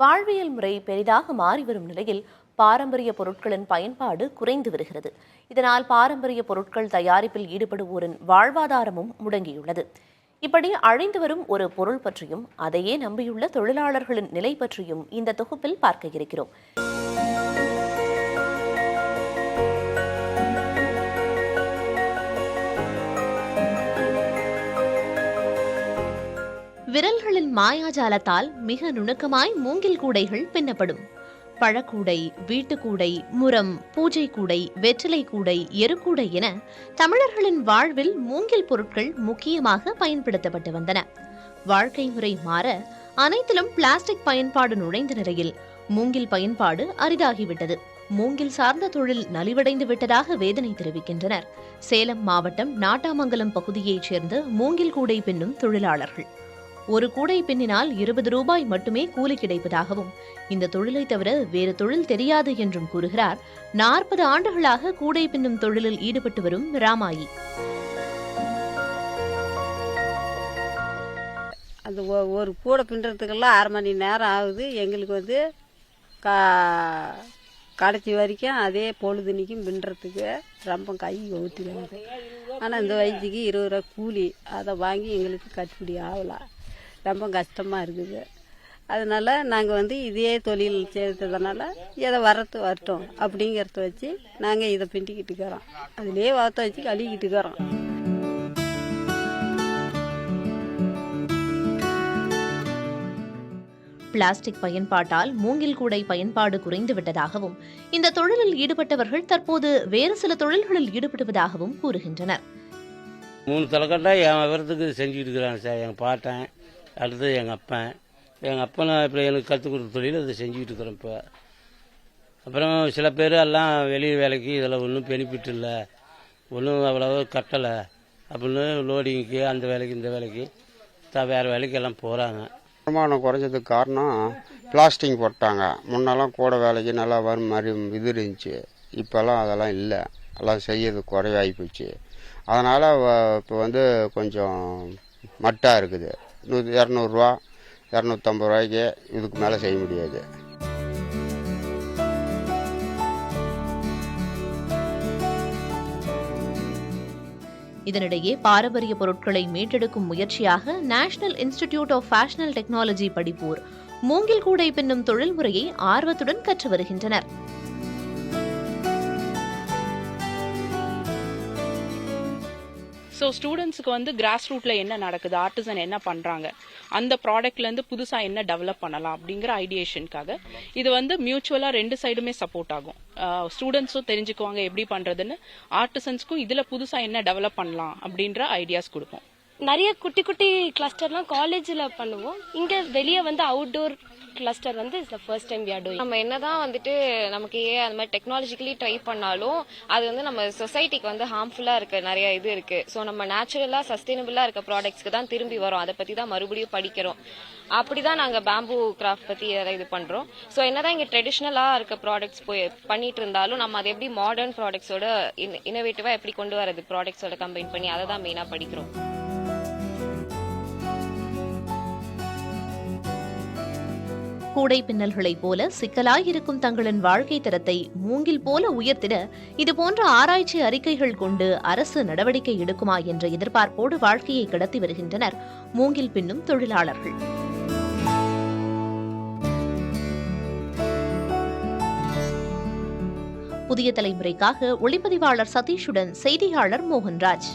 வாழ்வியல் முறை பெரிதாக மாறி வரும் நிலையில் பாரம்பரிய பொருட்களின் பயன்பாடு குறைந்து வருகிறது. இதனால் பாரம்பரிய பொருட்கள் தயாரிப்பில் ஈடுபடுவோரின் வாழ்வாதாரமும் முடங்கியுள்ளது. இப்படி அழிந்து வரும் ஒரு பொருள் பற்றியும் அதையே நம்பியுள்ள தொழிலாளர்களின் நிலை பற்றியும் இந்த தொகுப்பில் பார்க்க இருக்கிறோம். விரல்களின் மாயாஜாலத்தால் மிக நுணுக்கமாய் மூங்கில் கூடைகள் பின்னப்படும். பழக்கூடை, வீட்டுக்கூடை, முரம், பூஜை கூடை, வெற்றிலை கூடை, எருக்கூடை என தமிழர்களின் வாழ்வில் மூங்கில் பொருட்கள் முக்கியமாக பயன்படுத்தப்பட்டு வந்தன. வாழ்க்கை முறை மாற அனைத்திலும் பிளாஸ்டிக் பயன்பாடு நுழைந்த நிலையில் மூங்கில் பயன்பாடு அரிதாகிவிட்டது. மூங்கில் சார்ந்த தொழில் நலிவடைந்து விட்டதாக வேதனை தெரிவிக்கின்றனர் சேலம் மாவட்டம் நாட்டாமங்கலம் பகுதியைச் சேர்ந்த மூங்கில் கூடை பின்னும் தொழிலாளர்கள். ஒரு கூடை பின்னினால் 20 ரூபாய் மட்டுமே கூலி கிடைப்பதாகவும் இந்த தொழிலை தவிர வேறு தொழில் தெரியாது என்றும் கூறுகிறார் 40 ஆண்டுகளாக கூடை பின்னும் தொழிலில் ஈடுபட்டு வரும் ராமாயி. அந்த ஒரு கூடை பின்னுறதுக்கெல்லாம் 1/2 மணி நேரம் ஆகுது. எங்களுக்கு கடைசி வரைக்கும் அதே பொழுதுனிக்கும் பின்னுறதுக்கு ரொம்ப கை ஊற்றிடுது. ஆனால் இந்த வயசுக்கு 20 ரூபா கூலி, அதை வாங்கி எங்களுக்கு கட்டுப்படி ஆகலாம். ரொம்ப கஷ்டமாக இருக்குது. அதனால் நாங்கள் இதே தொழில் செய்ததுனால எதை வரட்டும் அப்படிங்கிறத வச்சு நாங்கள் இதை பின்னிக்கிட்டு இருக்கிறோம். அதிலே வார்த்தை வச்சு கழுவிக்கிட்டு இருக்கிறோம். பிளாஸ்டிக் பயன்பாட்டால் மூங்கில் கூடை பயன்பாடு குறைந்து விட்டதாகவும் இந்த தொழிலில் ஈடுபட்டவர்கள் தற்போது வேறு சில தொழில்களில் ஈடுபடுவதாகவும் கூறுகின்றனர். 3 தலைக்கட்டா என் விவரத்துக்கு செஞ்சுக்கிட்டு இருக்கிறாங்க சார். எங்கள் பாட்டன், அடுத்தது எங்கள் அப்பன் இப்போ எனக்கு கற்றுக் கொடுத்த தொழில் அதை செஞ்சுக்கிட்டு இருக்கிறேன். இப்போ அப்புறம் சில பேர் எல்லாம் வெளி வேலைக்கு இதில் ஒன்றும் பெனிஃபிட் இல்லை, ஒன்றும் அவ்வளோ கட்டலை அப்படின்னு லோடிங்க்கு அந்த வேலைக்கு இந்த வேலைக்கு வேறு வேலைக்கு எல்லாம் போகிறாங்க. வருமானம் குறைஞ்சதுக்கு காரணம் பிளாஸ்டிக் போட்டாங்க. முன்னெல்லாம் கூட வேலைக்கு நல்லா வரும் மாதிரி இது இருந்துச்சு. இப்போல்லாம் அதெல்லாம் இல்லை, எல்லாம் செய்யறது குறைவாகி போச்சு. அதனால் இப்போ கொஞ்சம் மட்டாக இருக்குது. 200 ரூபா 250 ரூபாய்க்கு இதுக்கு மேலே செய்ய முடியாது. இதனிடையே பாரம்பரிய பொருட்களை மீட்டெடுக்கும் முயற்சியாக நேஷனல் இன்ஸ்டிடியூட் ஆஃப் ஃபேஷனல் டெக்னாலஜி படிப்போர் மூங்கில் கூடை பின்னும் தொழில்முறையை ஆர்வத்துடன் கற்று வருகின்றனர். ஸோ ஸ்டூடெண்ட்ஸுக்கு கிராஸ் ரூட்ல என்ன நடக்குது, ஆர்டிசன் என்ன பண்றாங்க, அந்த ப்ராடக்ட்லேருந்து புதுசாக என்ன டெவலப் பண்ணலாம் அப்படிங்கிற ஐடியேஷனுக்காக இது மியூச்சுவலாக 2 சைடுமே சப்போர்ட் ஆகும். ஸ்டூடெண்ட்ஸும் தெரிஞ்சுக்குவாங்க எப்படி பண்றதுன்னு, ஆர்டிசன்ஸ்க்கும் இதில் புதுசாக என்ன டெவலப் பண்ணலாம் அப்படின்ற ஐடியாஸ் கொடுப்போம். நிறைய குட்டி குட்டி கிளஸ்டர்லாம் காலேஜில் பண்ணுவோம். இங்கே வெளியே outdoor cluster is the first time we are doing. நம்ம என்னதான் நமக்கு அந்த மாதிரி டெக்னாலஜிக்கலி ட்ரை பண்ணாலும் அது நம்ம சொசைட்டிக்கு ஹார்ம்ஃபுல்லா இருக்கு, நிறைய இது இருக்கு. ஸோ நம்ம நேச்சுரலா சஸ்டைனபிளா இருக்க ப்ராடக்ட்ஸ்க்கு தான் திரும்பி வரோம். அதை பத்தி தான் மறுபடியும் படிக்கிறோம். அப்படிதான் நாங்க பேம்பூ கிராஃப்ட் பத்தி இது பண்றோம். ஸோ என்னதான் இங்க ட்ரெடிஷ்னலா இருக்க ப்ராடக்ட்ஸ் பண்ணிட்டு இருந்தாலும் நம்ம அதை எப்படி மாடர்ன் ப்ராடக்ட்ஸோட இனோவேட்டிவா எப்படி கொண்டு வரது, ப்ராடக்ட்ஸோட கம்பைன் பண்ணி அதை தான் மெயினா படிக்கிறோம். கூடை பின்னல்களைப் போல சிக்கலாயிருக்கும் தங்களின் வாழ்க்கை தரத்தை மூங்கில் போல உயர்த்திட இதுபோன்ற ஆராய்ச்சி அறிக்கைகள் கொண்டு அரசு நடவடிக்கை எடுக்குமா என்ற எதிர்பார்ப்போடு வாழ்க்கையை கடத்தி வருகின்றனர் மூங்கில் பின்னும் தொழிலாளர்கள். புதிய தலைமுறைக்காக ஒளிப்பதிவாளர் சதீஷுடன் செய்தியாளர் மோகன்ராஜ்.